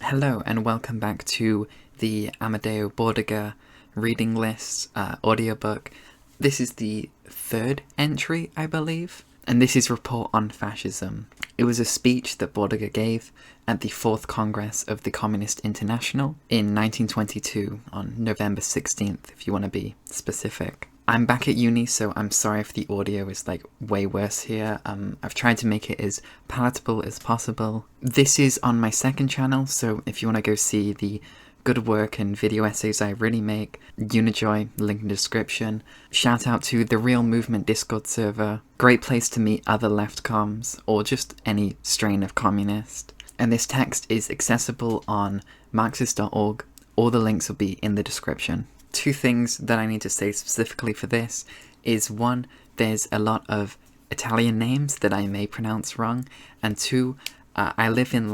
Hello and welcome back to the Amadeo Bordiga reading list audiobook. This is the third entry, I believe, and this is Report on Fascism. It was a speech that Bordiga gave at the 4th Congress of the Communist International in 1922 on November 16th, if you want to be specific. I'm back at uni, so I'm sorry if the audio is way worse here. I've tried to make it as palatable as possible. This is on my second channel, so if you want to go see the good work and video essays I really make, Unijoy, link in description. Shout out to the Real Movement Discord server. Great place to meet other left comms, or just any strain of communist. And this text is accessible on marxist.org. All the links will be in the description. Two things that I need to say specifically for this is, one, there's a lot of Italian names that I may pronounce wrong, and two, I live in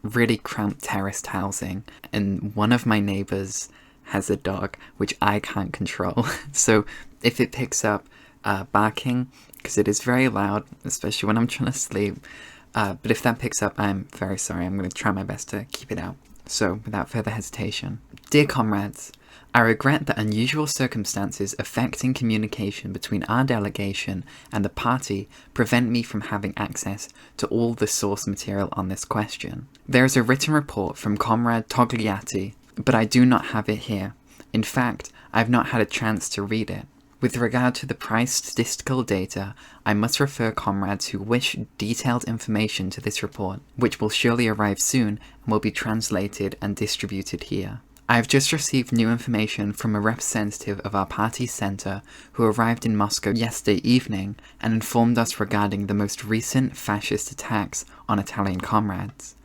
really cramped terraced housing, and one of my neighbors has a dog which I can't control. So if it picks up barking, because it is very loud, especially when I'm trying to sleep, but if that picks up, I'm very sorry. I'm going to try my best to keep it out. So without further hesitation, dear comrades, I regret that unusual circumstances affecting communication between our delegation and the party prevent me from having access to all the source material on this question. There is a written report from Comrade Togliatti, but I do not have it here. In fact, I have not had a chance to read it. With regard to the price statistical data, I must refer comrades who wish detailed information to this report, which will surely arrive soon and will be translated and distributed here. I have just received new information from a representative of our party centre who arrived in Moscow yesterday evening and informed us regarding the most recent fascist attacks on Italian comrades.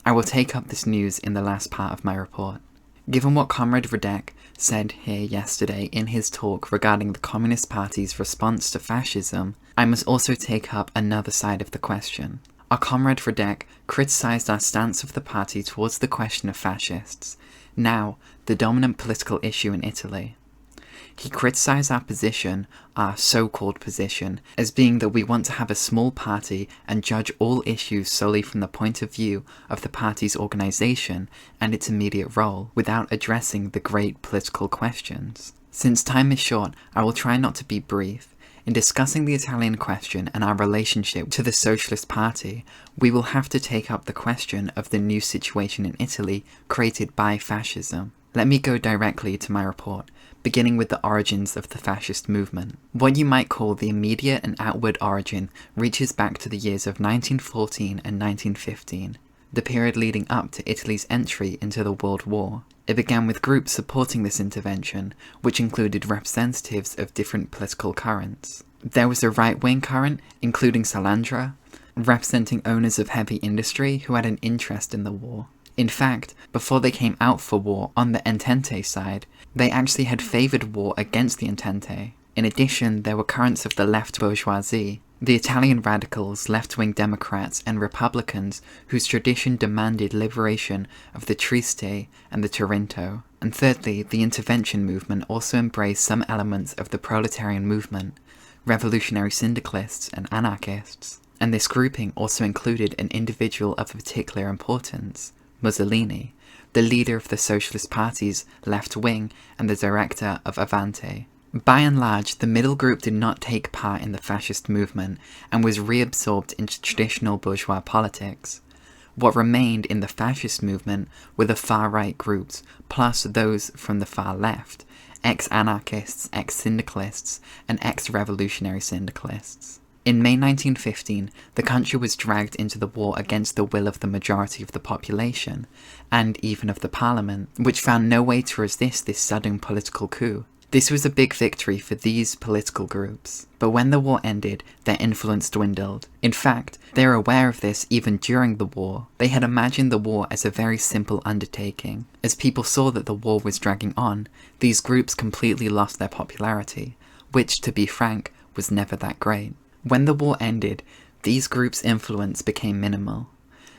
I will take up this news in the last part of my report. Given what Comrade Radek said here yesterday in his talk regarding the Communist Party's response to fascism, I must also take up another side of the question. Our Comrade Radek criticised our stance of the party towards the question of fascists, now the dominant political issue in Italy. He criticised our position, our so-called position, as being that we want to have a small party and judge all issues solely from the point of view of the party's organisation and its immediate role, without addressing the great political questions. Since time is short, I will try not to be brief. In discussing the Italian question and our relationship to the Socialist Party, we will have to take up the question of the new situation in Italy created by fascism. Let me go directly to my report, beginning with the origins of the fascist movement. What you might call the immediate and outward origin reaches back to the years of 1914 and 1915, the period leading up to Italy's entry into the World War. It began with groups supporting this intervention, which included representatives of different political currents. There was a right-wing current, including Salandra, representing owners of heavy industry who had an interest in the war. In fact, before they came out for war on the Entente side, they actually had favoured war against the Entente. In addition, there were currents of the left bourgeoisie, the Italian radicals, left-wing Democrats and Republicans whose tradition demanded liberation of the Trieste and the Trento. And thirdly, the intervention movement also embraced some elements of the proletarian movement, revolutionary syndicalists and anarchists. And this grouping also included an individual of particular importance, Mussolini, the leader of the Socialist Party's left wing and the director of Avanti. By and large, the middle group did not take part in the fascist movement and was reabsorbed into traditional bourgeois politics. What remained in the fascist movement were the far-right groups, plus those from the far left, ex-anarchists, ex-syndicalists, and ex-revolutionary syndicalists. In May 1915, the country was dragged into the war against the will of the majority of the population, and even of the parliament, which found no way to resist this sudden political coup. This was a big victory for these political groups, but when the war ended, their influence dwindled. In fact, they were aware of this even during the war. They had imagined the war as a very simple undertaking. As people saw that the war was dragging on, these groups completely lost their popularity, which, to be frank, was never that great. When the war ended, these groups' influence became minimal.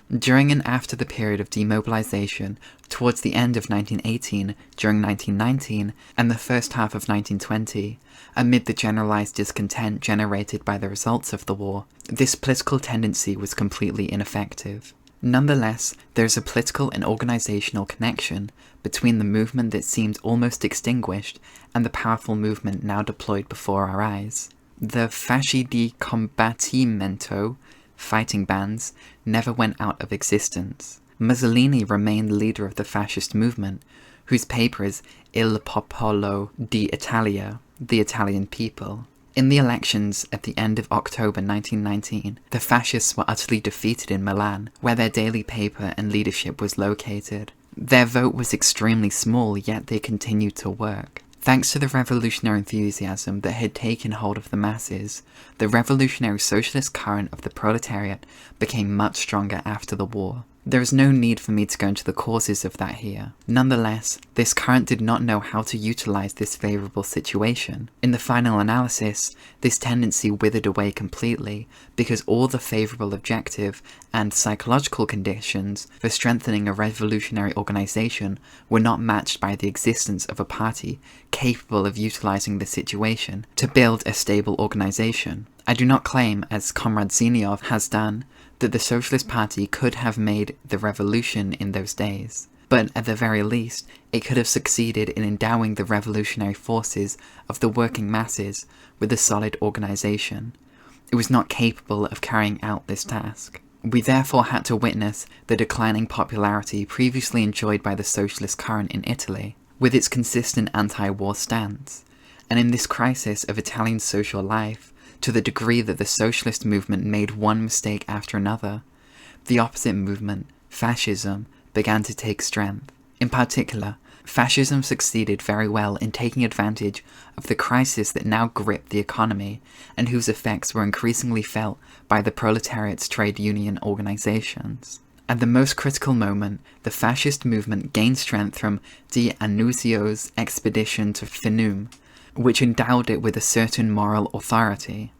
During and after the period of demobilization, towards the end of 1918, during 1919, and the first half of 1920, amid the generalized discontent generated by the results of the war, this political tendency was completely ineffective. Nonetheless, there is a political and organizational connection between the movement that seemed almost extinguished and the powerful movement now deployed before our eyes. The Fasci di Combattimento, fighting bands, never went out of existence. Mussolini remained leader of the fascist movement, whose paper is Il Popolo d'Italia, the Italian people. In the elections at the end of October 1919, the fascists were utterly defeated in Milan, where their daily paper and leadership was located. Their vote was extremely small, yet they continued to work. Thanks to the revolutionary enthusiasm that had taken hold of the masses, the revolutionary socialist current of the proletariat became much stronger after the war. There is no need for me to go into the causes of that here. Nonetheless, this current did not know how to utilize this favorable situation. In the final analysis, this tendency withered away completely because all the favorable objective and psychological conditions for strengthening a revolutionary organization were not matched by the existence of a party capable of utilizing the situation to build a stable organization. I do not claim, as Comrade Zeniov has done, that the Socialist Party could have made the revolution in those days, but at the very least, it could have succeeded in endowing the revolutionary forces of the working masses with a solid organization. It was not capable of carrying out this task. We therefore had to witness the declining popularity previously enjoyed by the socialist current in Italy, with its consistent anti-war stance, and in this crisis of Italian social life, to the degree that the socialist movement made one mistake after another, the opposite movement, fascism, began to take strength. In particular, fascism succeeded very well in taking advantage of the crisis that now gripped the economy and whose effects were increasingly felt by the proletariat's trade union organizations. At the most critical moment, the fascist movement gained strength from D'Annunzio's expedition to Finum, which endowed it with a certain moral authority.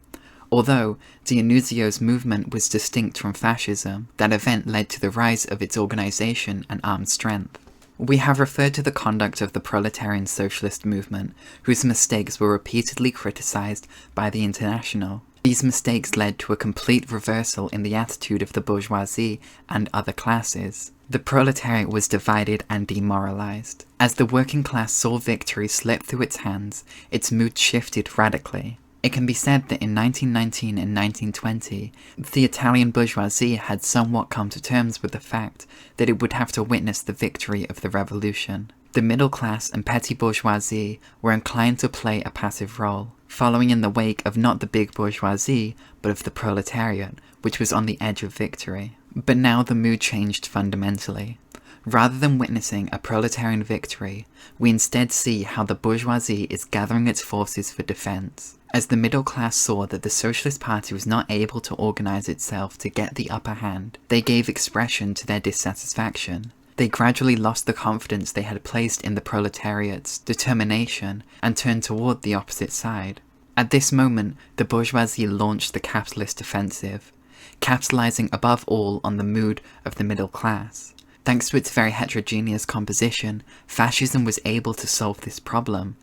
Although D'Annunzio's movement was distinct from fascism, that event led to the rise of its organization and armed strength. We have referred to the conduct of the proletarian socialist movement, whose mistakes were repeatedly criticized by the International. These mistakes led to a complete reversal in the attitude of the bourgeoisie and other classes. The proletariat was divided and demoralized. As the working class saw victory slip through its hands, its mood shifted radically. It can be said that in 1919 and 1920, the Italian bourgeoisie had somewhat come to terms with the fact that it would have to witness the victory of the revolution. The middle class and petty bourgeoisie were inclined to play a passive role, following in the wake of not the big bourgeoisie, but of the proletariat, which was on the edge of victory. But now the mood changed fundamentally. Rather than witnessing a proletarian victory, we instead see how the bourgeoisie is gathering its forces for defense. As the middle class saw that the Socialist Party was not able to organize itself to get the upper hand, they gave expression to their dissatisfaction. They gradually lost the confidence they had placed in the proletariat's determination and turned toward the opposite side. At this moment, the bourgeoisie launched the capitalist offensive, capitalizing above all on the mood of the middle class. Thanks to its very heterogeneous composition, fascism was able to solve this problem.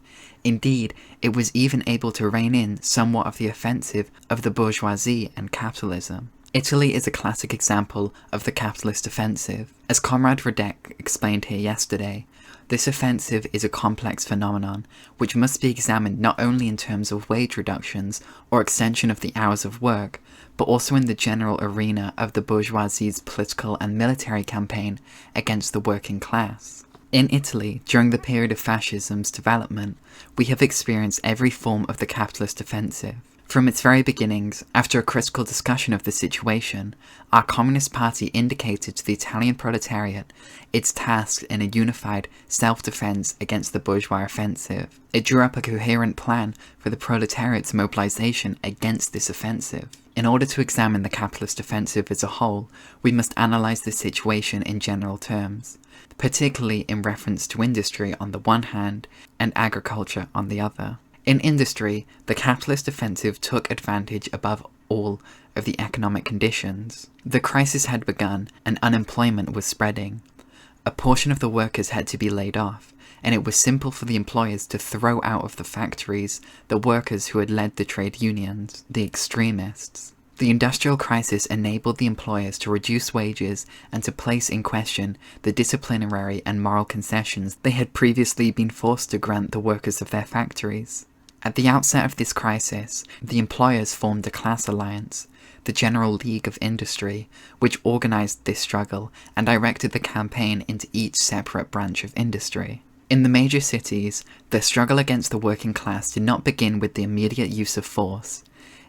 Indeed, it was even able to rein in somewhat of the offensive of the bourgeoisie and capitalism. Italy is a classic example of the capitalist offensive. As Comrade Radek explained here yesterday, this offensive is a complex phenomenon which must be examined not only in terms of wage reductions or extension of the hours of work, but also in the general arena of the bourgeoisie's political and military campaign against the working class. In Italy, during the period of fascism's development, we have experienced every form of the capitalist offensive. From its very beginnings, after a critical discussion of the situation, our Communist Party indicated to the Italian proletariat its task in a unified self-defense against the bourgeois offensive. It drew up a coherent plan for the proletariat's mobilization against this offensive. In order to examine the capitalist offensive as a whole, we must analyze the situation in general terms, particularly in reference to industry on the one hand and agriculture on the other. In industry, the capitalist offensive took advantage above all of the economic conditions. The crisis had begun and unemployment was spreading. A portion of the workers had to be laid off, and it was simple for the employers to throw out of the factories the workers who had led the trade unions, the extremists. The industrial crisis enabled the employers to reduce wages and to place in question the disciplinary and moral concessions they had previously been forced to grant the workers of their factories. At the outset of this crisis, the employers formed a class alliance, the General League of Industry, which organized this struggle and directed the campaign into each separate branch of industry. In the major cities, the struggle against the working class did not begin with the immediate use of force.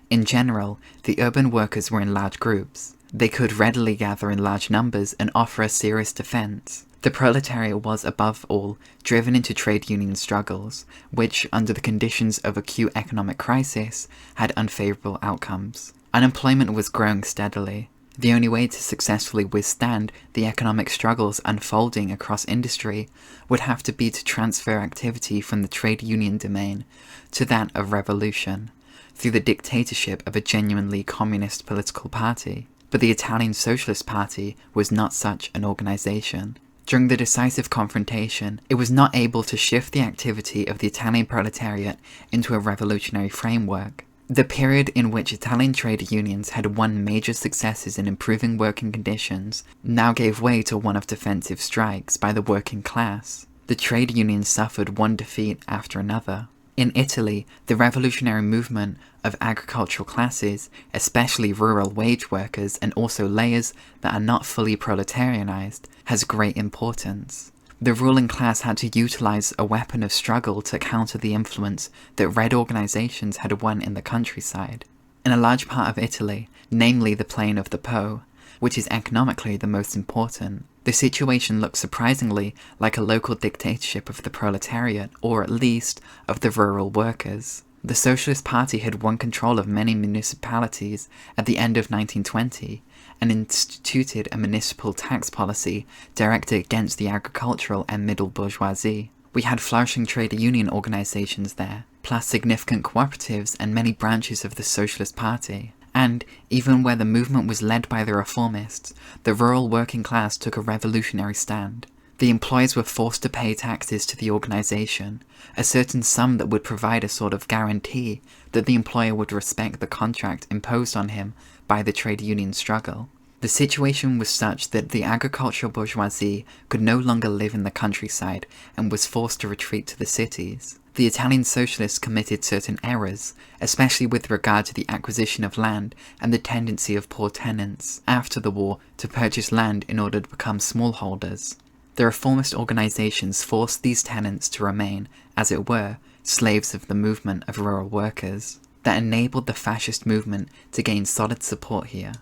In general, the urban workers were in large groups. They could readily gather in large numbers and offer a serious defense. The proletariat was, above all, driven into trade union struggles, which, under the conditions of acute economic crisis, had unfavorable outcomes. Unemployment was growing steadily. The only way to successfully withstand the economic struggles unfolding across industry would have to be to transfer activity from the trade union domain to that of revolution, through the dictatorship of a genuinely communist political party. But the Italian Socialist Party was not such an organization. During the decisive confrontation, it was not able to shift the activity of the Italian proletariat into a revolutionary framework. The period in which Italian trade unions had won major successes in improving working conditions now gave way to one of defensive strikes by the working class. The trade unions suffered one defeat after another. In Italy, the revolutionary movement of agricultural classes, especially rural wage workers and also layers that are not fully proletarianized, has great importance. The ruling class had to utilize a weapon of struggle to counter the influence that red organizations had won in the countryside. In a large part of Italy, namely the plain of the Po, which is economically the most important, the situation looked surprisingly like a local dictatorship of the proletariat, or at least of the rural workers. The Socialist Party had won control of many municipalities at the end of 1920 and instituted a municipal tax policy directed against the agricultural and middle bourgeoisie. We had flourishing trade union organizations there, plus significant cooperatives and many branches of the Socialist Party. And, even where the movement was led by the reformists, the rural working class took a revolutionary stand. The employers were forced to pay taxes to the organization, a certain sum that would provide a sort of guarantee that the employer would respect the contract imposed on him by the trade union struggle. The situation was such that the agricultural bourgeoisie could no longer live in the countryside and was forced to retreat to the cities. The Italian socialists committed certain errors, especially with regard to the acquisition of land and the tendency of poor tenants after the war to purchase land in order to become smallholders. The reformist organizations forced these tenants to remain, as it were, slaves of the movement of rural workers. That enabled the fascist movement to gain solid support here.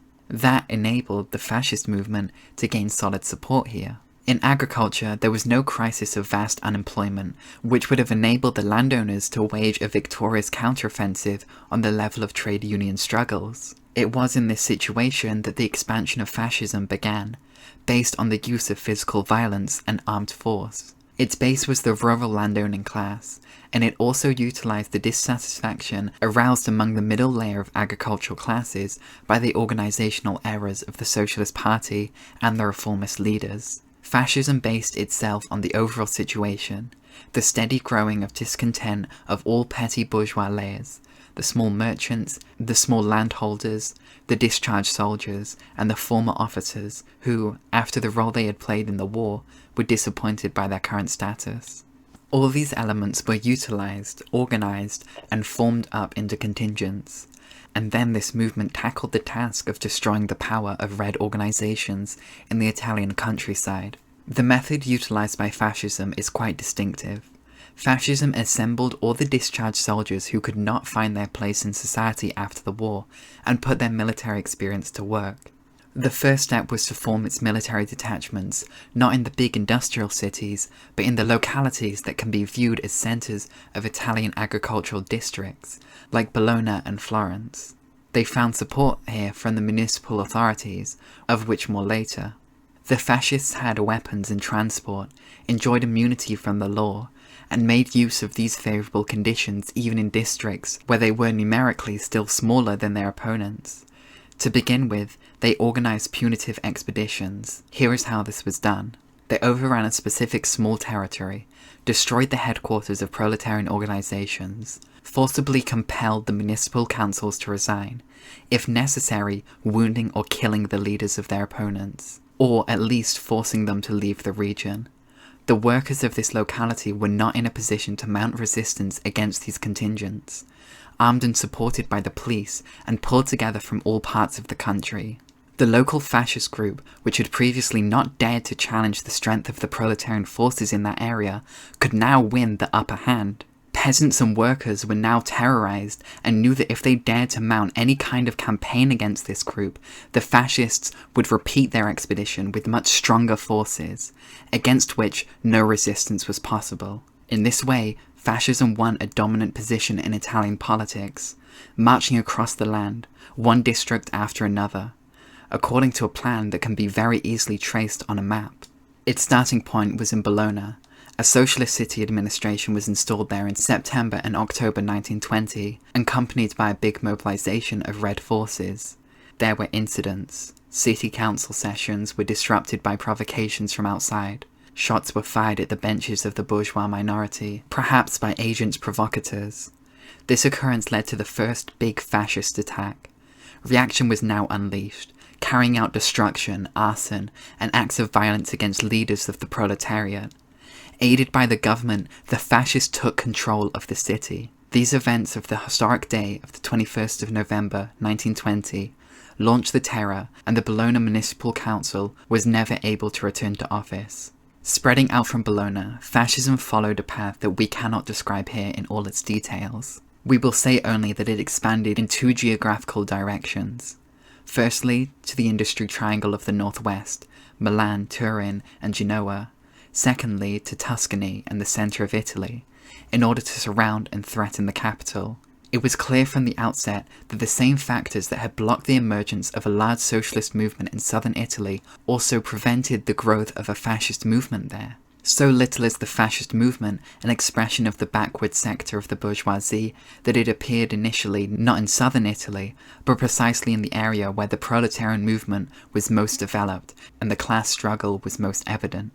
In agriculture, there was no crisis of vast unemployment, which would have enabled the landowners to wage a victorious counteroffensive on the level of trade union struggles. It was in this situation that the expansion of fascism began, based on the use of physical violence and armed force. Its base was the rural landowning class, and it also utilized the dissatisfaction aroused among the middle layer of agricultural classes by the organizational errors of the Socialist Party and the reformist leaders. Fascism based itself on the overall situation, the steady growing of discontent of all petty bourgeois layers, the small merchants, the small landholders, the discharged soldiers, and the former officers who, after the role they had played in the war, were disappointed by their current status. All these elements were utilized, organized, and formed up into contingents. And then this movement tackled the task of destroying the power of red organizations in the Italian countryside. The method utilized by fascism is quite distinctive. Fascism assembled all the discharged soldiers who could not find their place in society after the war and put their military experience to work. The first step was to form its military detachments, not in the big industrial cities, but in the localities that can be viewed as centres of Italian agricultural districts, like Bologna and Florence. They found support here from the municipal authorities, of which more later. The fascists had weapons and transport, enjoyed immunity from the law, and made use of these favourable conditions even in districts where they were numerically still smaller than their opponents. To begin with, they organised punitive expeditions. Here is how this was done. They overran a specific small territory, destroyed the headquarters of proletarian organizations, forcibly compelled the municipal councils to resign, if necessary, wounding or killing the leaders of their opponents, or at least forcing them to leave the region. The workers of this locality were not in a position to mount resistance against these contingents, armed and supported by the police and pulled together from all parts of the country. The local fascist group, which had previously not dared to challenge the strength of the proletarian forces in that area, could now win the upper hand. Peasants and workers were now terrorized and knew that if they dared to mount any kind of campaign against this group, the fascists would repeat their expedition with much stronger forces, against which no resistance was possible. In this way, fascism won a dominant position in Italian politics, marching across the land, one district after another, according to a plan that can be very easily traced on a map. Its starting point was in Bologna. A socialist city administration was installed there in September and October 1920, accompanied by a big mobilization of Red forces. There were incidents. City council sessions were disrupted by provocations from outside. Shots were fired at the benches of the bourgeois minority, perhaps by agents provocateurs. This occurrence led to the first big fascist attack. Reaction was now unleashed, carrying out destruction, arson, and acts of violence against leaders of the proletariat. Aided by the government, the fascists took control of the city. These events of the historic day of the 21st of November 1920 launched the terror, and the Bologna Municipal Council was never able to return to office. Spreading out from Bologna, fascism followed a path that we cannot describe here in all its details. We will say only that it expanded in two geographical directions. Firstly, to the industry triangle of the northwest, Milan, Turin, and Genoa. Secondly, to Tuscany and the centre of Italy, in order to surround and threaten the capital. It was clear from the outset that the same factors that had blocked the emergence of a large socialist movement in southern Italy also prevented the growth of a fascist movement there. So little is the fascist movement an expression of the backward sector of the bourgeoisie that it appeared initially not in southern Italy, but precisely in the area where the proletarian movement was most developed and the class struggle was most evident.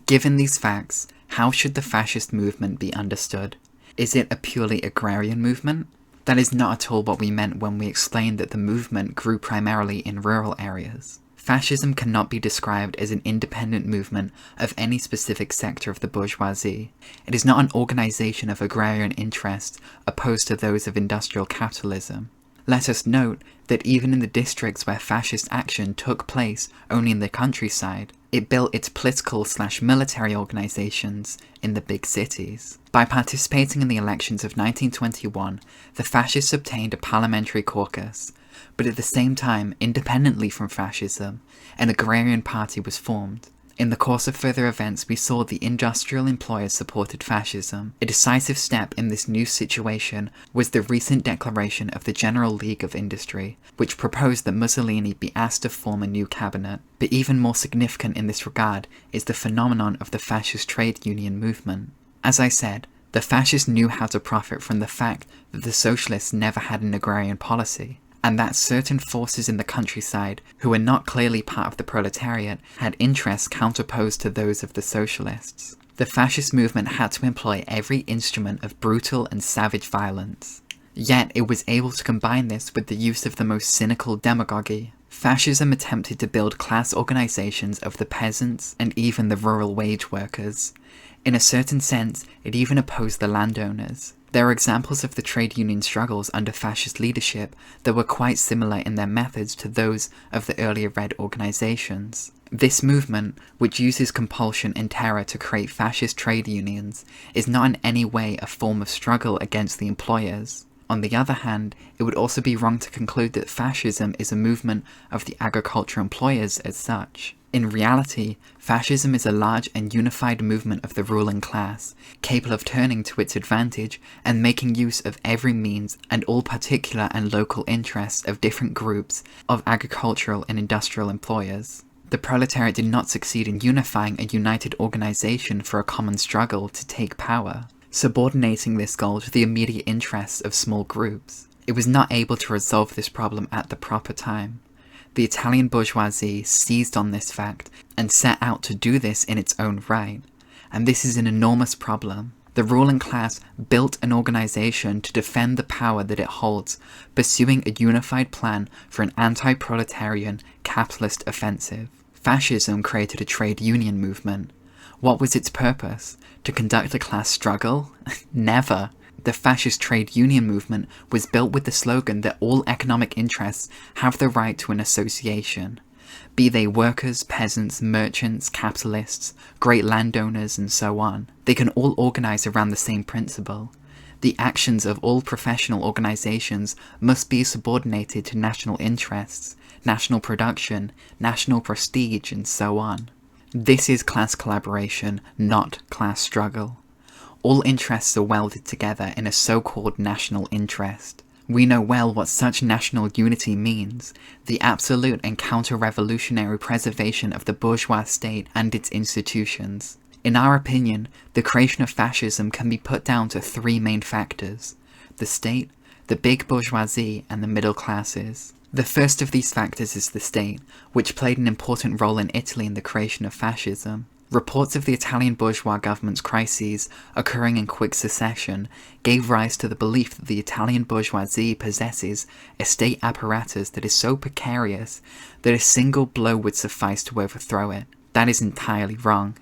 Given these facts, how should the fascist movement be understood? Is it a purely agrarian movement? That is not at all what we meant when we explained that the movement grew primarily in rural areas. Fascism cannot be described as an independent movement of any specific sector of the bourgeoisie. It is not an organization of agrarian interests opposed to those of industrial capitalism. Let us note that even in the districts where fascist action took place only in the countryside, it built its political/military organizations in the big cities. By participating in the elections of 1921, the fascists obtained a parliamentary caucus, but at the same time, independently from fascism, an agrarian party was formed. In the course of further events, we saw the industrial employers supported fascism. A decisive step in this new situation was the recent declaration of the General League of Industry, which proposed that Mussolini be asked to form a new cabinet. But even more significant in this regard is the phenomenon of the fascist trade union movement. As I said, the fascists knew how to profit from the fact that the socialists never had an agrarian policy, and that certain forces in the countryside, who were not clearly part of the proletariat, had interests counterposed to those of the socialists. The fascist movement had to employ every instrument of brutal and savage violence. Yet it was able to combine this with the use of the most cynical demagogy. Fascism attempted to build class organizations of the peasants and even the rural wage workers. In a certain sense, it even opposed the landowners. There are examples of the trade union struggles under fascist leadership that were quite similar in their methods to those of the earlier Red organizations. This movement, which uses compulsion and terror to create fascist trade unions, is not in any way a form of struggle against the employers. On the other hand, it would also be wrong to conclude that fascism is a movement of the agricultural employers as such. In reality, fascism is a large and unified movement of the ruling class, capable of turning to its advantage and making use of every means and all particular and local interests of different groups of agricultural and industrial employers. The proletariat did not succeed in unifying a united organization for a common struggle to take power, subordinating this goal to the immediate interests of small groups. It was not able to resolve this problem at the proper time. The Italian bourgeoisie seized on this fact and set out to do this in its own right. And this is an enormous problem. The ruling class built an organization to defend the power that it holds, pursuing a unified plan for an anti-proletarian capitalist offensive. Fascism created a trade union movement. What was its purpose? To conduct a class struggle? Never. The fascist trade union movement was built with the slogan that all economic interests have the right to an association. Be they workers, peasants, merchants, capitalists, great landowners, and so on. They can all organize around the same principle. The actions of all professional organizations must be subordinated to national interests, national production, national prestige, and so on. This is class collaboration, not class struggle. All interests are welded together in a so-called national interest. We know well what such national unity means, the absolute and counter-revolutionary preservation of the bourgeois state and its institutions. In our opinion, the creation of fascism can be put down to three main factors: the state, the big bourgeoisie, and the middle classes. The first of these factors is the state, which played an important role in Italy in the creation of fascism. Reports of the Italian bourgeois government's crises, occurring in quick succession, gave rise to the belief that the Italian bourgeoisie possesses a state apparatus that is so precarious that a single blow would suffice to overthrow it. That is entirely wrong.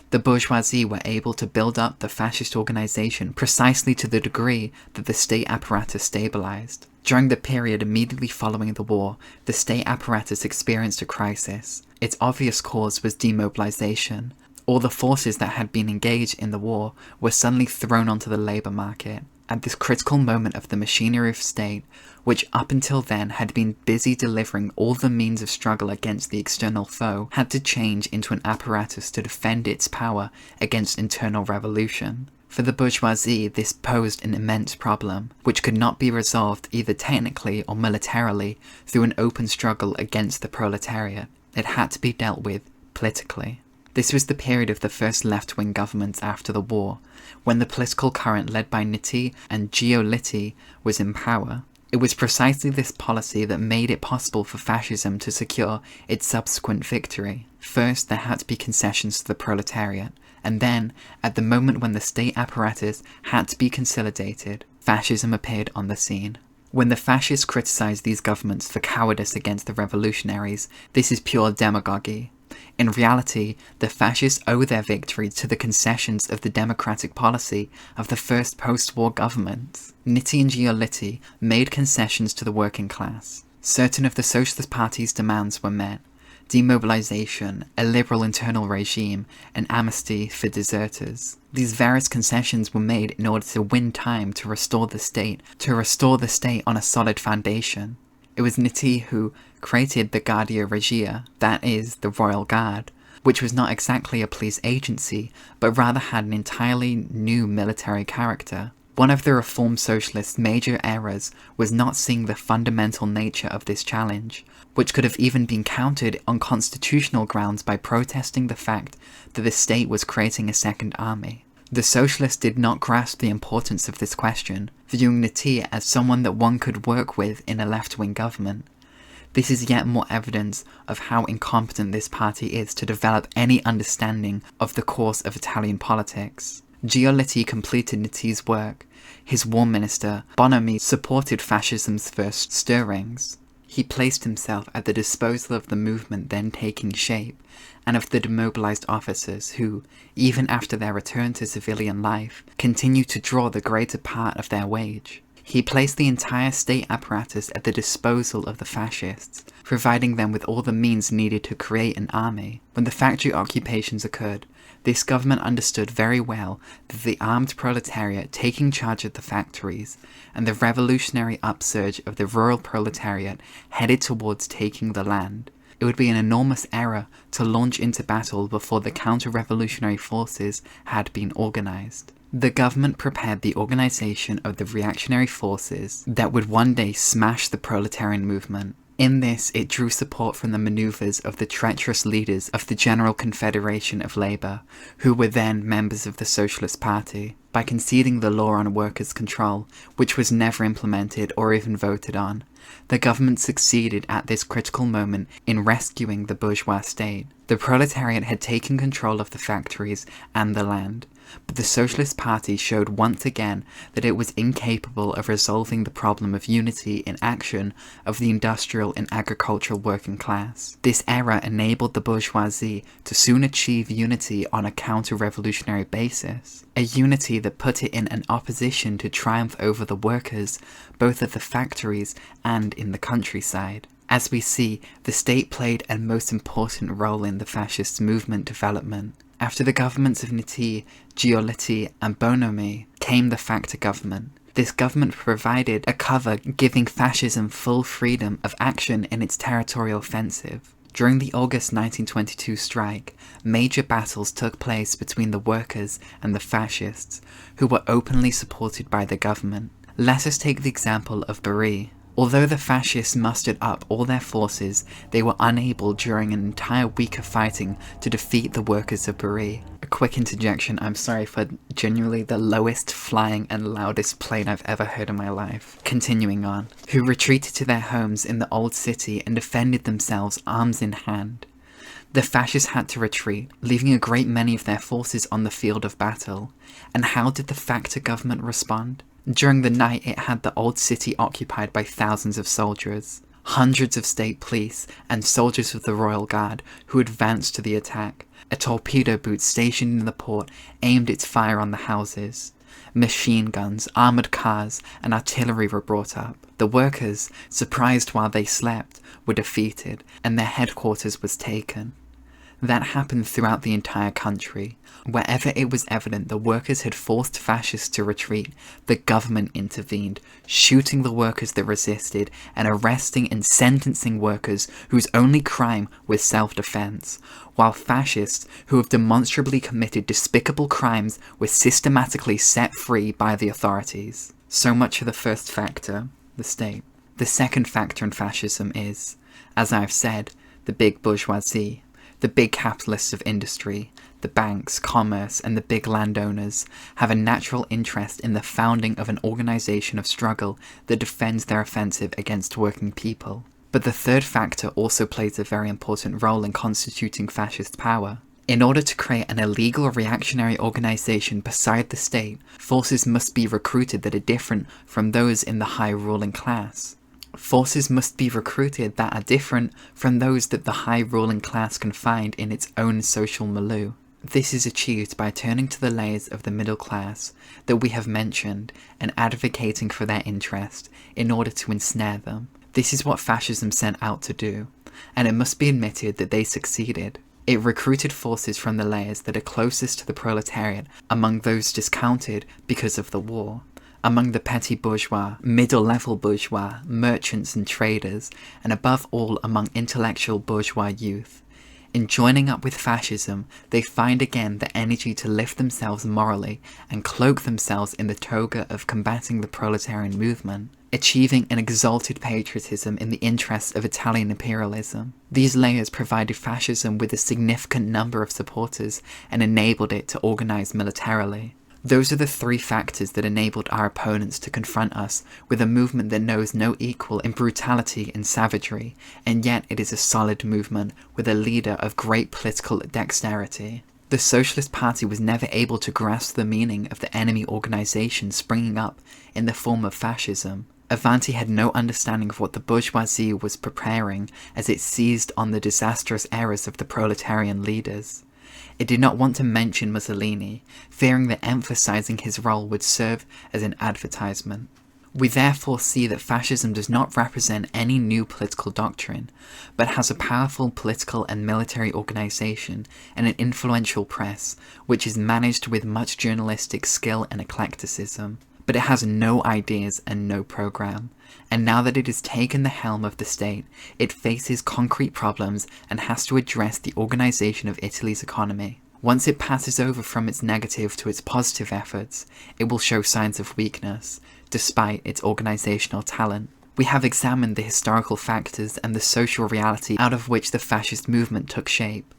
The bourgeoisie were able to build up the fascist organization precisely to the degree that the state apparatus stabilized. During the period immediately following the war, the state apparatus experienced a crisis. Its obvious cause was demobilization. All the forces that had been engaged in the war were suddenly thrown onto the labor market. At this critical moment of the machinery of state, which up until then had been busy delivering all the means of struggle against the external foe, had to change into an apparatus to defend its power against internal revolution. For the bourgeoisie, this posed an immense problem, which could not be resolved either technically or militarily through an open struggle against the proletariat. It had to be dealt with politically. This was the period of the first left-wing governments after the war, when the political current led by Nitti and Giolitti was in power. It was precisely this policy that made it possible for fascism to secure its subsequent victory. First, there had to be concessions to the proletariat, and then, at the moment when the state apparatus had to be consolidated, fascism appeared on the scene. When the fascists criticized these governments for cowardice against the revolutionaries, this is pure demagogy. In reality, the fascists owe their victory to the concessions of the democratic policy of the first post-war governments. Nitti and Giolitti made concessions to the working class. Certain of the Socialist Party's demands were met: demobilization, a liberal internal regime, and amnesty for deserters. These various concessions were made in order to win time to restore the state on a solid foundation. It was Nitti who created the Guardia Regia, that is, the Royal Guard, which was not exactly a police agency, but rather had an entirely new military character. One of the Reform Socialists' major errors was not seeing the fundamental nature of this challenge, which could have even been countered on constitutional grounds by protesting the fact that the state was creating a second army. The Socialists did not grasp the importance of this question, viewing Nitti as someone that one could work with in a left-wing government. This is yet more evidence of how incompetent this party is to develop any understanding of the course of Italian politics. Giolitti completed Nitti's work. His war minister, Bonomi, supported fascism's first stirrings. He placed himself at the disposal of the movement then taking shape, and of the demobilized officers who, even after their return to civilian life, continued to draw the greater part of their wage. He placed the entire state apparatus at the disposal of the fascists, providing them with all the means needed to create an army. When the factory occupations occurred, this government understood very well that the armed proletariat taking charge of the factories and the revolutionary upsurge of the rural proletariat headed towards taking the land. It would be an enormous error to launch into battle before the counter-revolutionary forces had been organized. The government prepared the organization of the reactionary forces that would one day smash the proletarian movement. In this, it drew support from the maneuvers of the treacherous leaders of the General Confederation of Labour, who were then members of the Socialist Party. By conceding the law on workers' control, which was never implemented or even voted on, The government succeeded at this critical moment in rescuing the bourgeois state. The proletariat had taken control of the factories and the land, but the Socialist Party showed once again that it was incapable of resolving the problem of unity in action of the industrial and agricultural working class. This error enabled the bourgeoisie to soon achieve unity on a counter-revolutionary basis, a unity that put it in an opposition to triumph over the workers, both at the factories and in the countryside. As we see, the state played a most important role in the fascist movement development. After the governments of Nitti, Giolitti, and Bonomi came the Factor government. This government provided a cover giving fascism full freedom of action in its territorial offensive. During the August 1922 strike, major battles took place between the workers and the fascists, who were openly supported by the government. Let us take the example of Bari. Although the fascists mustered up all their forces, they were unable during an entire week of fighting to defeat the workers of Bari. A quick interjection, I'm sorry for genuinely the lowest flying and loudest plane I've ever heard in my life. Continuing on. Who retreated to their homes in the old city and defended themselves arms in hand. The fascists had to retreat, leaving a great many of their forces on the field of battle. And how did the Factor government respond? During the night, it had the old city occupied by thousands of soldiers, hundreds of state police, and soldiers of the Royal Guard who advanced to the attack. A torpedo boat stationed in the port aimed its fire on the houses. Machine guns, armoured cars, and artillery were brought up. The workers, surprised while they slept, were defeated, and their headquarters was taken. That happened throughout the entire country. Wherever it was evident the workers had forced fascists to retreat, the government intervened, shooting the workers that resisted and arresting and sentencing workers whose only crime was self-defense, while fascists who have demonstrably committed despicable crimes were systematically set free by the authorities. So much for the first factor, the state. The second factor in fascism is, as I've said, the big bourgeoisie. The big capitalists of industry, the banks, commerce, and the big landowners have a natural interest in the founding of an organization of struggle that defends their offensive against working people. But the third factor also plays a very important role in constituting fascist power. In order to create an illegal reactionary organization beside the state, forces must be recruited that are different from those in the high ruling class. Forces must be recruited that are different from those that the high ruling class can find in its own social milieu. This is achieved by turning to the layers of the middle class that we have mentioned and advocating for their interest in order to ensnare them. This is what fascism set out to do, and it must be admitted that they succeeded. It recruited forces from the layers that are closest to the proletariat among those discounted because of the war. Among the petty bourgeois, middle-level bourgeois, merchants and traders, and above all among intellectual bourgeois youth. In joining up with fascism, they find again the energy to lift themselves morally and cloak themselves in the toga of combating the proletarian movement, achieving an exalted patriotism in the interests of Italian imperialism. These layers provided fascism with a significant number of supporters and enabled it to organize militarily. Those are the three factors that enabled our opponents to confront us with a movement that knows no equal in brutality and savagery, and yet it is a solid movement with a leader of great political dexterity. The Socialist Party was never able to grasp the meaning of the enemy organisation springing up in the form of fascism. Avanti had no understanding of what the bourgeoisie was preparing as it seized on the disastrous errors of the proletarian leaders. It did not want to mention Mussolini, fearing that emphasizing his role would serve as an advertisement. We therefore see that fascism does not represent any new political doctrine, but has a powerful political and military organization and an influential press, which is managed with much journalistic skill and eclecticism. But it has no ideas and no program, and now that it has taken the helm of the state, it faces concrete problems and has to address the organization of Italy's economy. Once it passes over from its negative to its positive efforts, it will show signs of weakness, despite its organizational talent. We have examined the historical factors and the social reality out of which the fascist movement took shape.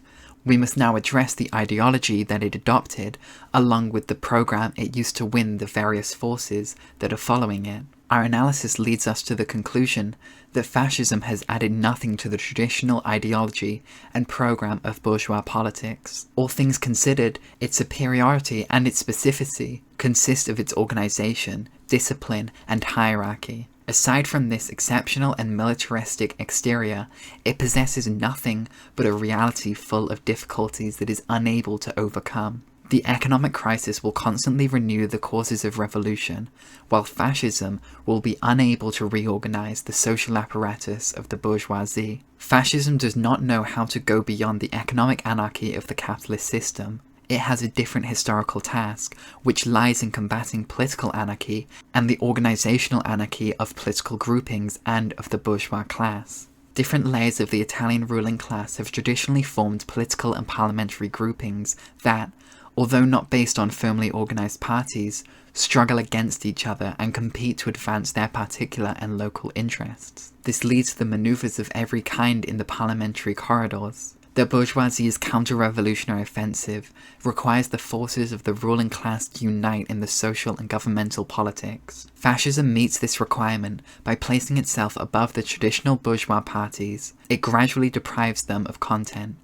We must now address the ideology that it adopted, along with the program it used to win the various forces that are following it. Our analysis leads us to the conclusion that fascism has added nothing to the traditional ideology and program of bourgeois politics. All things considered, its superiority and its specificity consist of its organization, discipline, and hierarchy. Aside from this exceptional and militaristic exterior, it possesses nothing but a reality full of difficulties that is unable to overcome. The economic crisis will constantly renew the causes of revolution, while fascism will be unable to reorganize the social apparatus of the bourgeoisie. Fascism does not know how to go beyond the economic anarchy of the capitalist system. It has a different historical task, which lies in combating political anarchy and the organizational anarchy of political groupings and of the bourgeois class. Different layers of the Italian ruling class have traditionally formed political and parliamentary groupings that, although not based on firmly organized parties, struggle against each other and compete to advance their particular and local interests. This leads to the maneuvers of every kind in the parliamentary corridors. The bourgeoisie's counter-revolutionary offensive requires the forces of the ruling class to unite in the social and governmental politics. Fascism meets this requirement by placing itself above the traditional bourgeois parties. It gradually deprives them of content.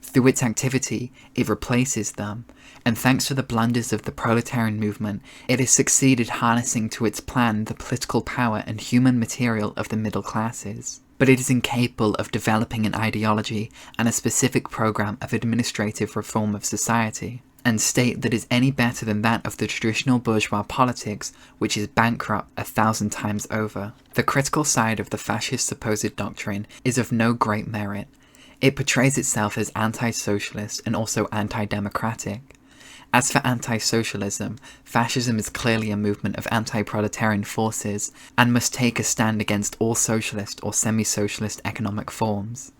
Through its activity, it replaces them, and thanks to the blunders of the proletarian movement, it has succeeded harnessing to its plan the political power and human material of the middle classes. But it is incapable of developing an ideology and a specific program of administrative reform of society, and state that is any better than that of the traditional bourgeois politics, which is bankrupt 1,000 times over. The critical side of the fascist supposed doctrine is of no great merit. It portrays itself as anti-socialist and also anti-democratic. As for anti-socialism, fascism is clearly a movement of anti-proletarian forces and must take a stand against all socialist or semi-socialist economic forms.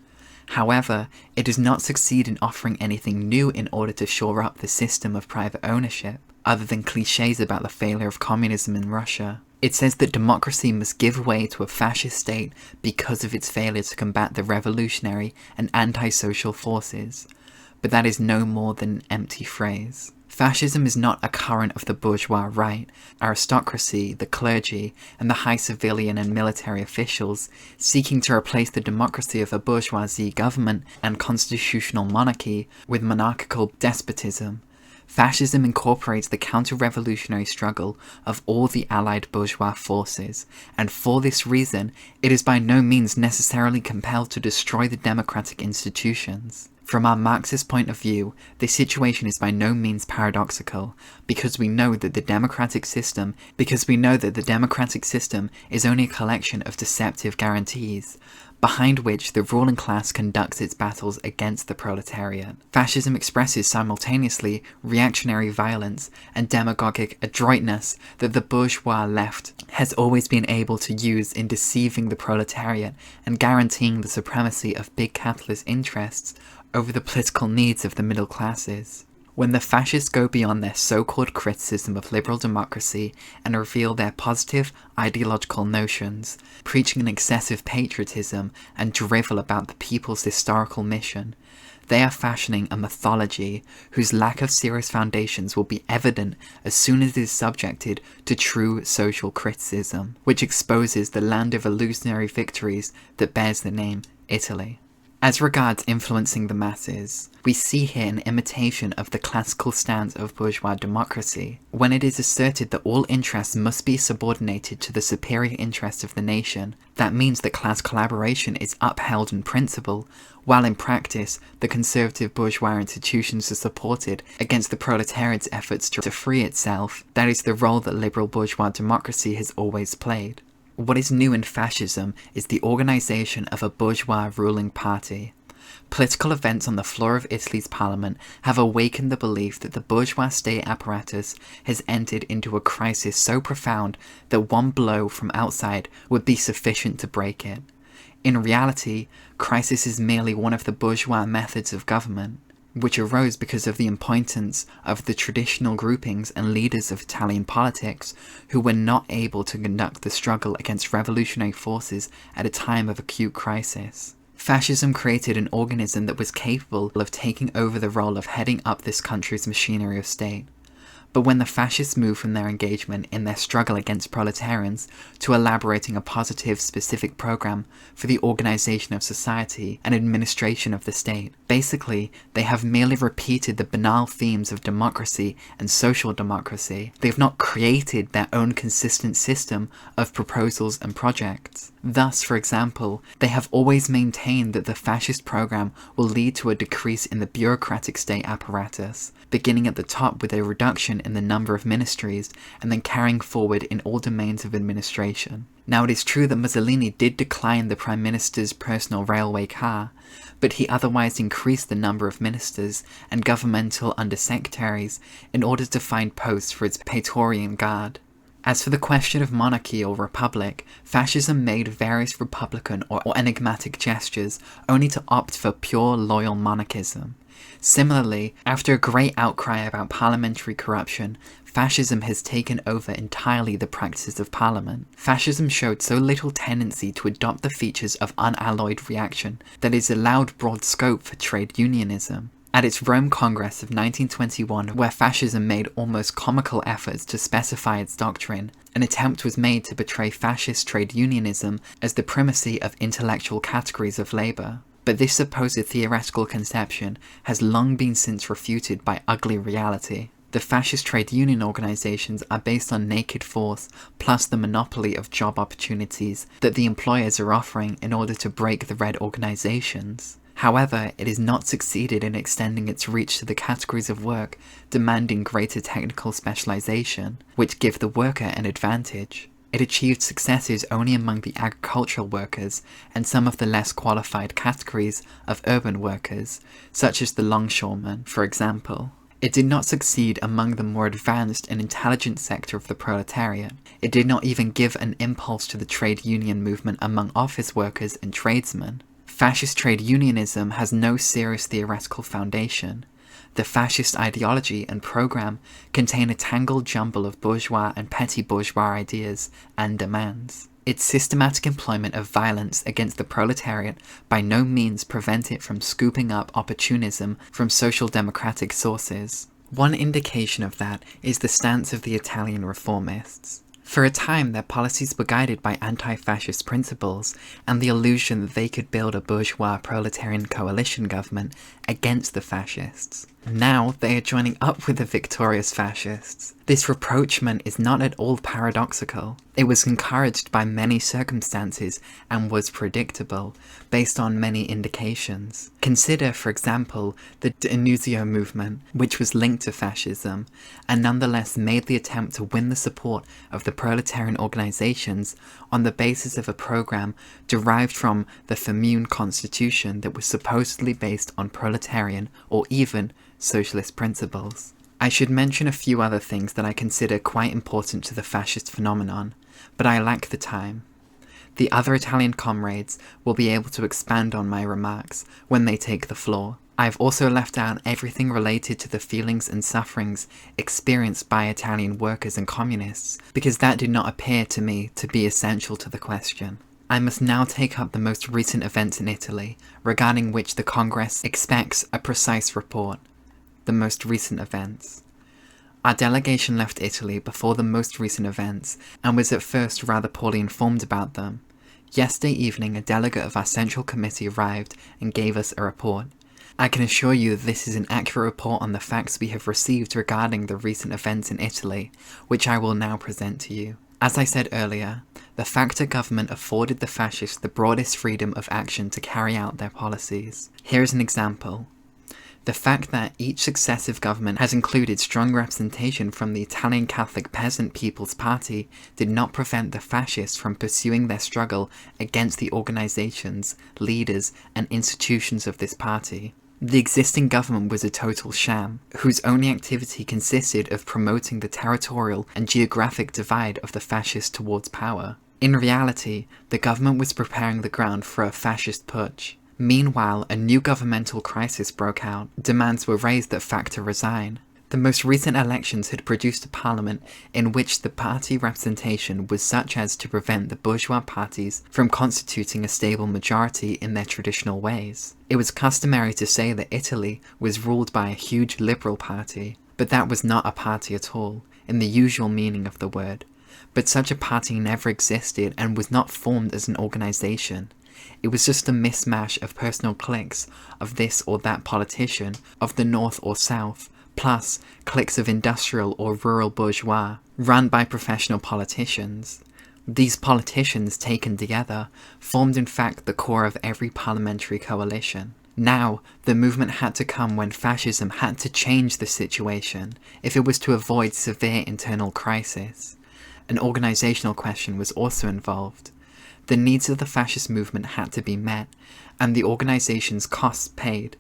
However, it does not succeed in offering anything new in order to shore up the system of private ownership, other than cliches about the failure of communism in Russia. It says that democracy must give way to a fascist state because of its failure to combat the revolutionary and anti-social forces, but that is no more than an empty phrase. Fascism is not a current of the bourgeois right, aristocracy, the clergy, and the high civilian and military officials seeking to replace the democracy of a bourgeoisie government and constitutional monarchy with monarchical despotism. Fascism incorporates the counter-revolutionary struggle of all the allied bourgeois forces, and for this reason, it is by no means necessarily compelled to destroy the democratic institutions. From our Marxist point of view, this situation is by no means paradoxical, because we know that the democratic system is only a collection of deceptive guarantees, behind which the ruling class conducts its battles against the proletariat. Fascism expresses simultaneously reactionary violence and demagogic adroitness that the bourgeois left has always been able to use in deceiving the proletariat and guaranteeing the supremacy of big capitalist interests over the political needs of the middle classes. When the fascists go beyond their so-called criticism of liberal democracy and reveal their positive ideological notions, preaching an excessive patriotism and drivel about the people's historical mission, they are fashioning a mythology whose lack of serious foundations will be evident as soon as it is subjected to true social criticism, which exposes the land of illusionary victories that bears the name Italy. As regards influencing the masses, we see here an imitation of the classical stance of bourgeois democracy, when it is asserted that all interests must be subordinated to the superior interest of the nation. That means that class collaboration is upheld in principle, while in practice, the conservative bourgeois institutions are supported against the proletariat's efforts to free itself. That is the role that liberal bourgeois democracy has always played. What is new in fascism is the organization of a bourgeois ruling party. Political events on the floor of Italy's parliament have awakened the belief that the bourgeois state apparatus has entered into a crisis so profound that one blow from outside would be sufficient to break it. In reality, crisis is merely one of the bourgeois methods of government, which arose because of the impotence of the traditional groupings and leaders of Italian politics who were not able to conduct the struggle against revolutionary forces at a time of acute crisis. Fascism created an organism that was capable of taking over the role of heading up this country's machinery of state. But when the fascists moved from their engagement in their struggle against proletarians to elaborating a positive, specific program for the organization of society and administration of the state, basically, they have merely repeated the banal themes of democracy and social democracy. They have not created their own consistent system of proposals and projects. Thus, for example, they have always maintained that the fascist program will lead to a decrease in the bureaucratic state apparatus, beginning at the top with a reduction in the number of ministries and then carrying forward in all domains of administration. Now, it is true that Mussolini did decline the Prime Minister's personal railway car, but he otherwise increased the number of ministers and governmental undersecretaries in order to find posts for its Praetorian Guard. As for the question of monarchy or republic, fascism made various republican or enigmatic gestures only to opt for pure loyal monarchism. Similarly, after a great outcry about parliamentary corruption, fascism has taken over entirely the practice of parliament. Fascism showed so little tendency to adopt the features of unalloyed reaction that it allowed broad scope for trade unionism. At its Rome Congress of 1921, where fascism made almost comical efforts to specify its doctrine, an attempt was made to portray fascist trade unionism as the primacy of intellectual categories of labour. But this supposed theoretical conception has long been since refuted by ugly reality. The fascist trade union organizations are based on naked force plus the monopoly of job opportunities that the employers are offering in order to break the red organizations. However, it has not succeeded in extending its reach to the categories of work demanding greater technical specialization, which give the worker an advantage. It achieved successes only among the agricultural workers and some of the less qualified categories of urban workers, such as the longshoremen, for example. It did not succeed among the more advanced and intelligent sector of the proletariat. It did not even give an impulse to the trade union movement among office workers and tradesmen. Fascist trade unionism has no serious theoretical foundation. The fascist ideology and program contain a tangled jumble of bourgeois and petty bourgeois ideas and demands. Its systematic employment of violence against the proletariat by no means prevent it from scooping up opportunism from social democratic sources. One indication of that is the stance of the Italian reformists. For a time, their policies were guided by anti-fascist principles and the illusion that they could build a bourgeois proletarian coalition government against the fascists. Now they are joining up with the victorious fascists. This rapprochement is not at all paradoxical. It was encouraged by many circumstances and was predictable, based on many indications. Consider, for example, the Denunzio movement, which was linked to fascism, and nonetheless made the attempt to win the support of the proletarian organizations on the basis of a program derived from the Famune Constitution that was supposedly based on proletarian or even socialist principles. I should mention a few other things that I consider quite important to the fascist phenomenon, but I lack the time. The other Italian comrades will be able to expand on my remarks when they take the floor. I have also left out everything related to the feelings and sufferings experienced by Italian workers and communists, because that did not appear to me to be essential to the question. I must now take up the most recent events in Italy, regarding which the Congress expects a precise report. The most recent events. Our delegation left Italy before the most recent events, and was at first rather poorly informed about them. Yesterday evening a delegate of our Central Committee arrived and gave us a report. I can assure you that this is an accurate report on the facts we have received regarding the recent events in Italy, which I will now present to you. As I said earlier, the Factor government afforded the fascists the broadest freedom of action to carry out their policies. Here is an example. The fact that each successive government has included strong representation from the Italian Catholic Peasant People's Party did not prevent the fascists from pursuing their struggle against the organizations, leaders, and institutions of this party. The existing government was a total sham, whose only activity consisted of promoting the territorial and geographic divide of the fascists towards power. In reality, the government was preparing the ground for a fascist putsch. Meanwhile, a new governmental crisis broke out. Demands were raised that Factor resign. The most recent elections had produced a parliament in which the party representation was such as to prevent the bourgeois parties from constituting a stable majority in their traditional ways. It was customary to say that Italy was ruled by a huge liberal party, but that was not a party at all, in the usual meaning of the word. But such a party never existed and was not formed as an organization. It was just a mishmash of personal cliques of this or that politician, of the north or south, plus cliques of industrial or rural bourgeois, run by professional politicians. These politicians, taken together, formed in fact the core of every parliamentary coalition. Now, the movement had to come when fascism had to change the situation if it was to avoid severe internal crisis. An organizational question was also involved. The needs of the fascist movement had to be met, and the organization's costs paid.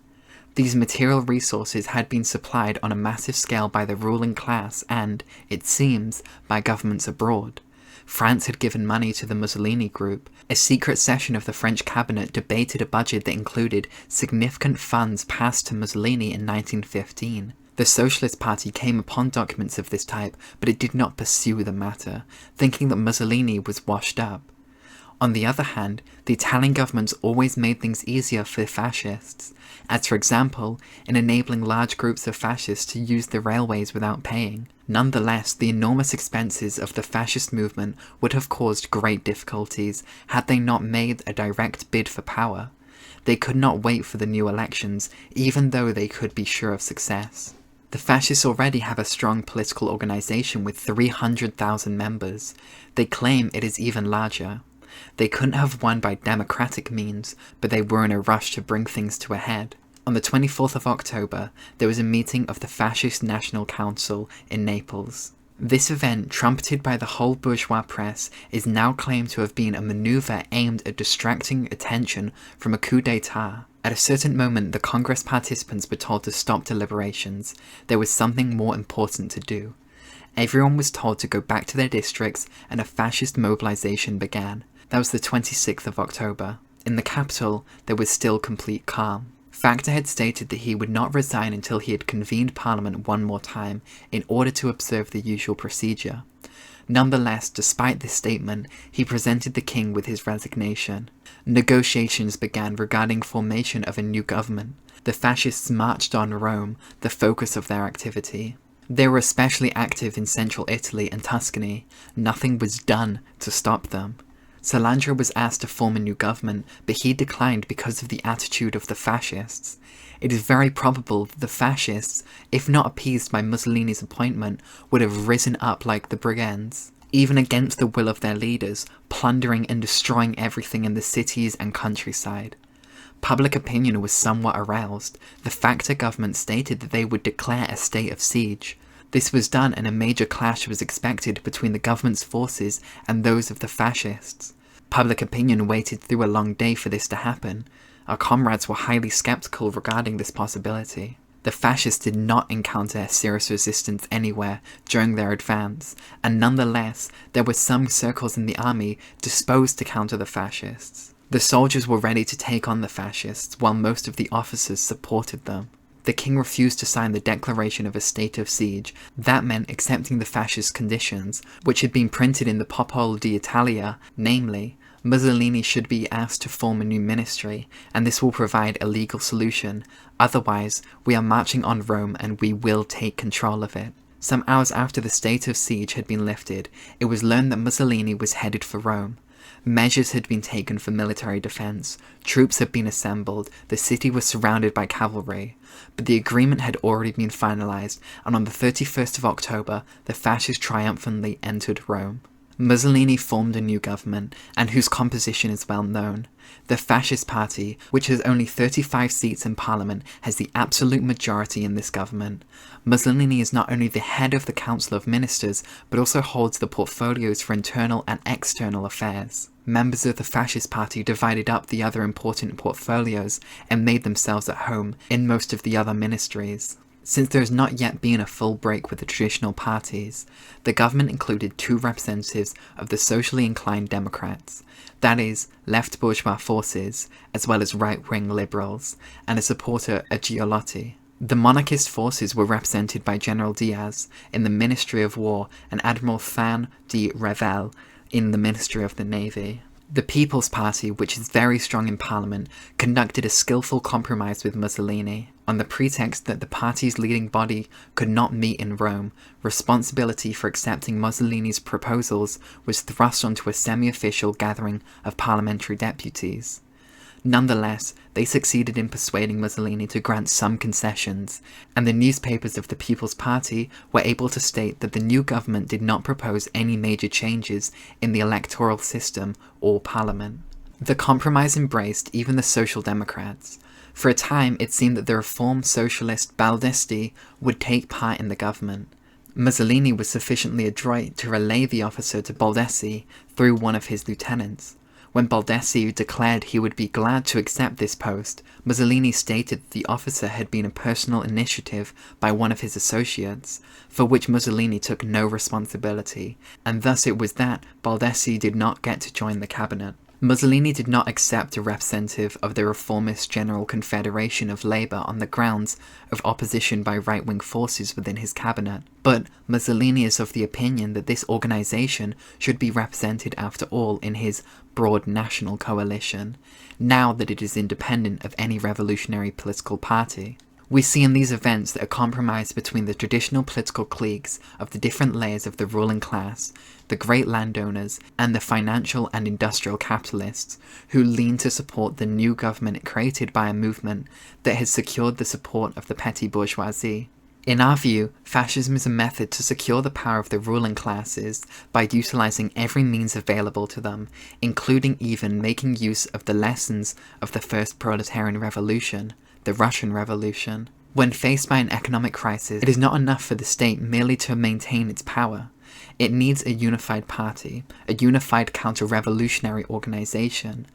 These material resources had been supplied on a massive scale by the ruling class and, it seems, by governments abroad. France had given money to the Mussolini group. A secret session of the French cabinet debated a budget that included significant funds passed to Mussolini in 1915. The Socialist Party came upon documents of this type, but it did not pursue the matter, thinking that Mussolini was washed up. On the other hand, the Italian governments always made things easier for fascists, as for example, in enabling large groups of fascists to use the railways without paying. Nonetheless, the enormous expenses of the fascist movement would have caused great difficulties had they not made a direct bid for power. They could not wait for the new elections, even though they could be sure of success. The fascists already have a strong political organization with 300,000 members. They claim it is even larger. They couldn't have won by democratic means, but they were in a rush to bring things to a head. On the 24th of October, there was a meeting of the Fascist National Council in Naples. This event, trumpeted by the whole bourgeois press, is now claimed to have been a maneuver aimed at distracting attention from a coup d'etat. At a certain moment, the Congress participants were told to stop deliberations. There was something more important to do. Everyone was told to go back to their districts, and a fascist mobilization began. That was the 26th of October. In the capital, there was still complete calm. Factor had stated that he would not resign until he had convened Parliament one more time in order to observe the usual procedure. Nonetheless, despite this statement, he presented the king with his resignation. Negotiations began regarding formation of a new government. The fascists marched on Rome, the focus of their activity. They were especially active in central Italy and Tuscany. Nothing was done to stop them. Salandra was asked to form a new government, but he declined because of the attitude of the fascists. It is very probable that the fascists, if not appeased by Mussolini's appointment, would have risen up like the brigands, even against the will of their leaders, plundering and destroying everything in the cities and countryside. Public opinion was somewhat aroused. The Factor government stated that they would declare a state of siege. This was done, and a major clash was expected between the government's forces and those of the fascists. Public opinion waited through a long day for this to happen. Our comrades were highly skeptical regarding this possibility. The fascists did not encounter serious resistance anywhere during their advance, and nonetheless, there were some circles in the army disposed to counter the fascists. The soldiers were ready to take on the fascists, while most of the officers supported them. The king refused to sign the declaration of a state of siege. That meant accepting the fascist conditions, which had been printed in the Popolo d'Italia, namely, Mussolini should be asked to form a new ministry, and this will provide a legal solution. Otherwise, we are marching on Rome and we will take control of it. Some hours after the state of siege had been lifted, it was learned that Mussolini was headed for Rome. Measures had been taken for military defense, troops had been assembled, the city was surrounded by cavalry, but the agreement had already been finalized, and on the 31st of October, the fascists triumphantly entered Rome. Mussolini formed a new government, and whose composition is well known. The Fascist Party, which has only 35 seats in parliament, has the absolute majority in this government. Mussolini is not only the head of the Council of Ministers, but also holds the portfolios for internal and external affairs. Members of the Fascist Party divided up the other important portfolios and made themselves at home in most of the other ministries. Since there has not yet been a full break with the traditional parties, the government included 2 representatives of the socially inclined Democrats, that is, left bourgeois forces, as well as right-wing liberals, and a supporter of Giolotti. The monarchist forces were represented by General Diaz in the Ministry of War and Admiral Fan de Revel in the Ministry of the Navy. The People's Party, which is very strong in Parliament, conducted a skillful compromise with Mussolini. On the pretext that the party's leading body could not meet in Rome, responsibility for accepting Mussolini's proposals was thrust onto a semi-official gathering of parliamentary deputies. Nonetheless, they succeeded in persuading Mussolini to grant some concessions, and the newspapers of the People's Party were able to state that the new government did not propose any major changes in the electoral system or parliament. The compromise embraced even the Social Democrats. For a time, it seemed that the reform socialist Baldesti would take part in the government. Mussolini was sufficiently adroit to relay the officer to Baldesti through one of his lieutenants. When Baldesti declared he would be glad to accept this post, Mussolini stated that the officer had been a personal initiative by one of his associates, for which Mussolini took no responsibility, and thus it was that Baldesti did not get to join the cabinet. Mussolini did not accept a representative of the reformist General Confederation of Labour on the grounds of opposition by right-wing forces within his cabinet, but Mussolini is of the opinion that this organisation should be represented after all in his broad national coalition, now that it is independent of any revolutionary political party. We see in these events that a compromise between the traditional political cliques of the different layers of the ruling class, the great landowners, and the financial and industrial capitalists, who lean to support the new government created by a movement that has secured the support of the petty bourgeoisie. In our view, fascism is a method to secure the power of the ruling classes by utilizing every means available to them, including even making use of the lessons of the first proletarian revolution, the Russian Revolution. When faced by an economic crisis, it is not enough for the state merely to maintain its power. It needs a unified party, a unified counter-revolutionary organization.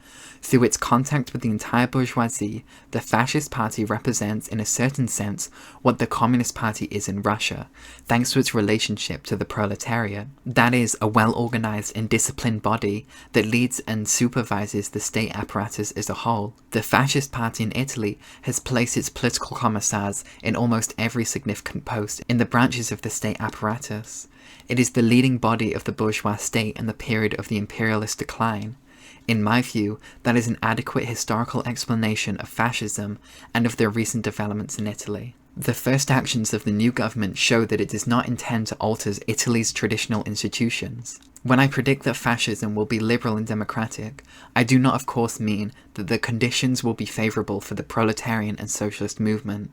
Through its contact with the entire bourgeoisie, the Fascist Party represents, in a certain sense, what the Communist Party is in Russia, thanks to its relationship to the proletariat. That is, a well-organized and disciplined body that leads and supervises the state apparatus as a whole. The Fascist Party in Italy has placed its political commissars in almost every significant post in the branches of the state apparatus. It is the leading body of the bourgeois state in the period of the imperialist decline. In my view, that is an adequate historical explanation of fascism and of the recent developments in Italy. The first actions of the new government show that it does not intend to alter Italy's traditional institutions. When I predict that fascism will be liberal and democratic, I do not of course mean that the conditions will be favourable for the proletarian and socialist movement.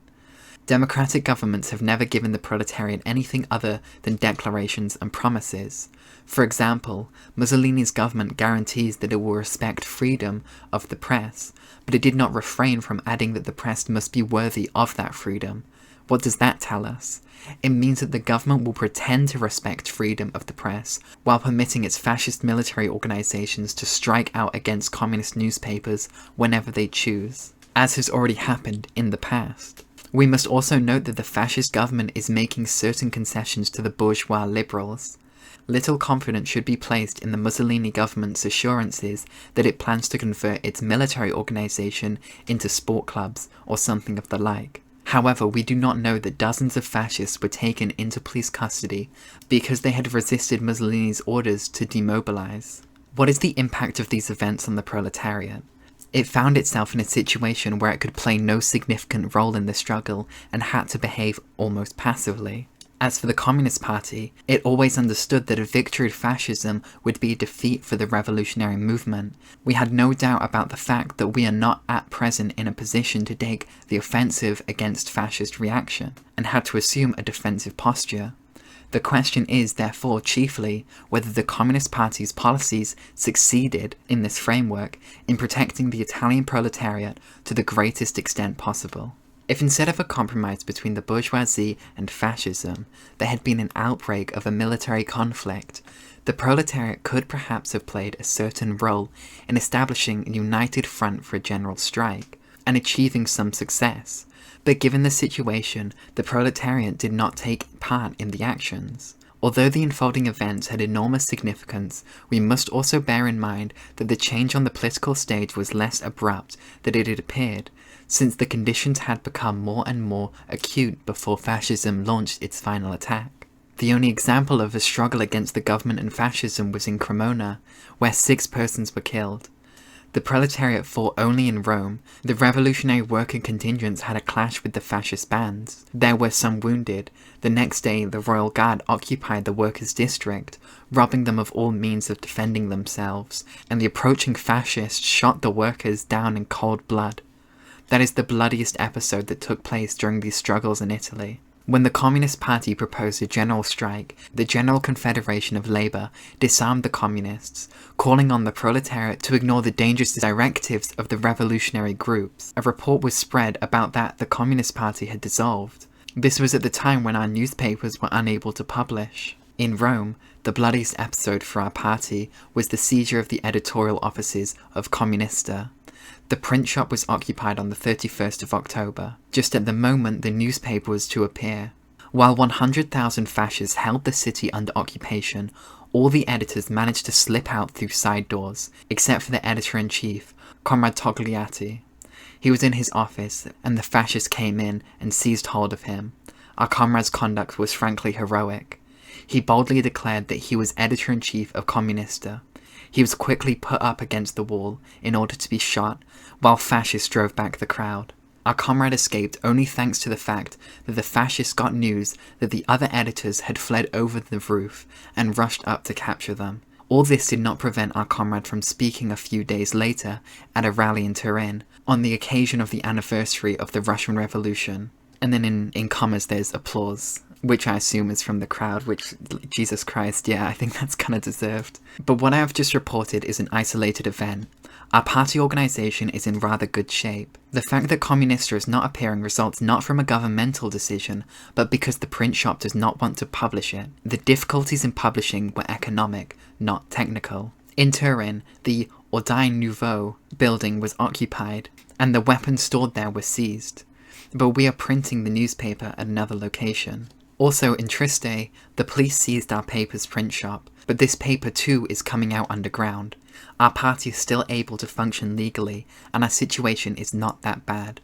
Democratic governments have never given the proletariat anything other than declarations and promises. For example, Mussolini's government guarantees that it will respect freedom of the press, but it did not refrain from adding that the press must be worthy of that freedom. What does that tell us? It means that the government will pretend to respect freedom of the press, while permitting its fascist military organizations to strike out against communist newspapers whenever they choose, as has already happened in the past. We must also note that the fascist government is making certain concessions to the bourgeois liberals. Little confidence should be placed in the Mussolini government's assurances that it plans to convert its military organization into sport clubs or something of the like. However, we do not know that dozens of fascists were taken into police custody because they had resisted Mussolini's orders to demobilize. What is the impact of these events on the proletariat? It found itself in a situation where it could play no significant role in the struggle and had to behave almost passively. As for the Communist Party, it always understood that a victory of fascism would be a defeat for the revolutionary movement. We had no doubt about the fact that we are not at present in a position to take the offensive against fascist reaction, and had to assume a defensive posture. The question is, therefore, chiefly whether the Communist Party's policies succeeded in this framework in protecting the Italian proletariat to the greatest extent possible. If instead of a compromise between the bourgeoisie and fascism, there had been an outbreak of a military conflict, the proletariat could perhaps have played a certain role in establishing a united front for a general strike, and achieving some success. But given the situation, the proletariat did not take part in the actions. Although the unfolding events had enormous significance, we must also bear in mind that the change on the political stage was less abrupt than it had appeared. since the conditions had become more and more acute before fascism launched its final attack. The only example of a struggle against the government and fascism was in Cremona, where 6 persons were killed. The proletariat fought only in Rome. The revolutionary worker contingents had a clash with the fascist bands. There were some wounded. The next day, the Royal Guard occupied the workers' district, robbing them of all means of defending themselves, and the approaching fascists shot the workers down in cold blood. That is the bloodiest episode that took place during these struggles in Italy. When the Communist Party proposed a general strike, the General Confederation of Labour disarmed the communists, calling on the proletariat to ignore the dangerous directives of the revolutionary groups. A report was spread about that the Communist Party had dissolved. This was at the time when our newspapers were unable to publish. In Rome, the bloodiest episode for our party was the seizure of the editorial offices of Comunista. The print shop was occupied on the 31st of October, just at the moment the newspaper was to appear. While 100,000 fascists held the city under occupation, all the editors managed to slip out through side doors, except for the editor-in-chief, Comrade Togliatti. He was in his office, and the fascists came in and seized hold of him. Our comrade's conduct was frankly heroic. He boldly declared that he was editor-in-chief of Comunista. He was quickly put up against the wall in order to be shot, while fascists drove back the crowd. Our comrade escaped only thanks to the fact that the fascists got news that the other editors had fled over the roof and rushed up to capture them. All this did not prevent our comrade from speaking a few days later at a rally in Turin on the occasion of the anniversary of the Russian Revolution. And then in commas there's applause, which I assume is from the crowd, which, Jesus Christ, yeah, I think that's kind of deserved. But what I have just reported is an isolated event. Our party organisation is in rather good shape. The fact that Comunista is not appearing results not from a governmental decision, but because the print shop does not want to publish it. The difficulties in publishing were economic, not technical. In Turin, the Ordine Nouveau building was occupied, and the weapons stored there were seized. But we are printing the newspaper at another location. Also in Trieste, the police seized our paper's print shop, but this paper too is coming out underground. Our party is still able to function legally, and our situation is not that bad.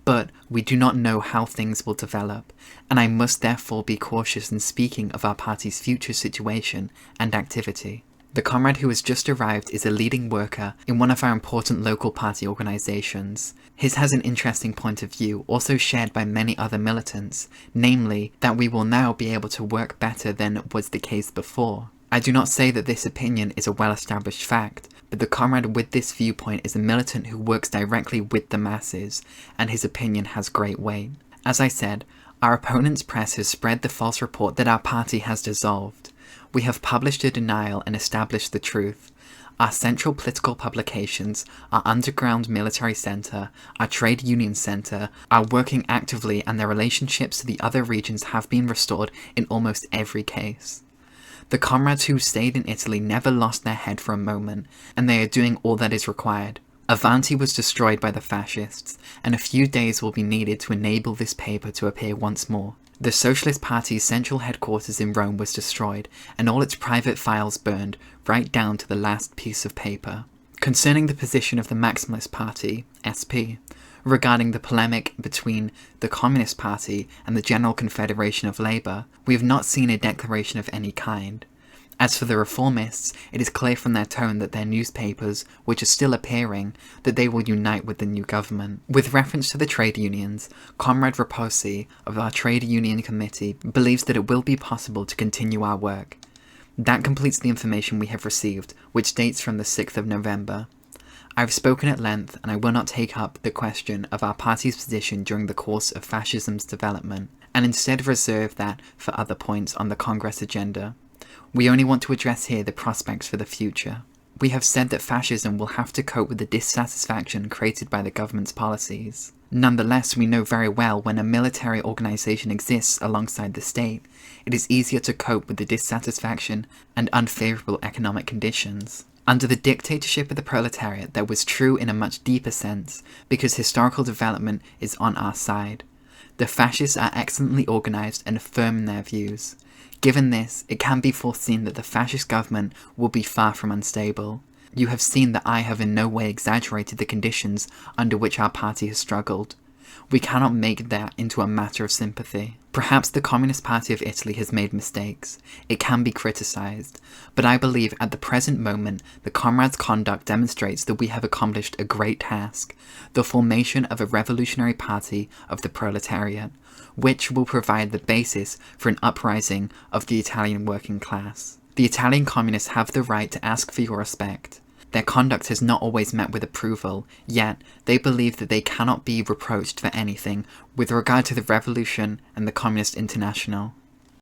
But we do not know how things will develop, and I must therefore be cautious in speaking of our party's future situation and activity. The comrade who has just arrived is a leading worker in one of our important local party organisations. His has an interesting point of view, also shared by many other militants, namely that we will now be able to work better than was the case before. I do not say that this opinion is a well-established fact, but the comrade with this viewpoint is a militant who works directly with the masses, and his opinion has great weight. As I said, our opponent's press has spread the false report that our party has dissolved. We have published a denial and established the truth. Our central political publications, our underground military centre, our trade union centre, are working actively, and their relationships to the other regions have been restored in almost every case. The comrades who stayed in Italy never lost their head for a moment, and they are doing all that is required. Avanti was destroyed by the fascists, and a few days will be needed to enable this paper to appear once more. The Socialist Party's central headquarters in Rome was destroyed, and all its private files burned, right down to the last piece of paper. Concerning the position of the Maximalist Party, SP, regarding the polemic between the Communist Party and the General Confederation of Labour, we have not seen a declaration of any kind. As for the reformists, it is clear from their tone that their newspapers, which are still appearing, that they will unite with the new government. With reference to the trade unions, Comrade Raposi of our trade union committee believes that it will be possible to continue our work. That completes the information we have received, which dates from the 6th of November. I have spoken at length, and I will not take up the question of our party's position during the course of fascism's development, and instead reserve that for other points on the Congress agenda. We only want to address here the prospects for the future. We have said that fascism will have to cope with the dissatisfaction created by the government's policies. Nonetheless, we know very well when a military organisation exists alongside the state, it is easier to cope with the dissatisfaction and unfavourable economic conditions. Under the dictatorship of the proletariat, that was true in a much deeper sense, because historical development is on our side. The fascists are excellently organised and firm in their views. Given this, it can be foreseen that the fascist government will be far from unstable. You have seen that I have in no way exaggerated the conditions under which our party has struggled. We cannot make that into a matter of sympathy. Perhaps the Communist Party of Italy has made mistakes. It can be criticised. But I believe at the present moment the comrades' conduct demonstrates that we have accomplished a great task, the formation of a revolutionary party of the proletariat, which will provide the basis for an uprising of the Italian working class. The Italian communists have the right to ask for your respect. Their conduct has not always met with approval, yet they believe that they cannot be reproached for anything with regard to the revolution and the Communist International.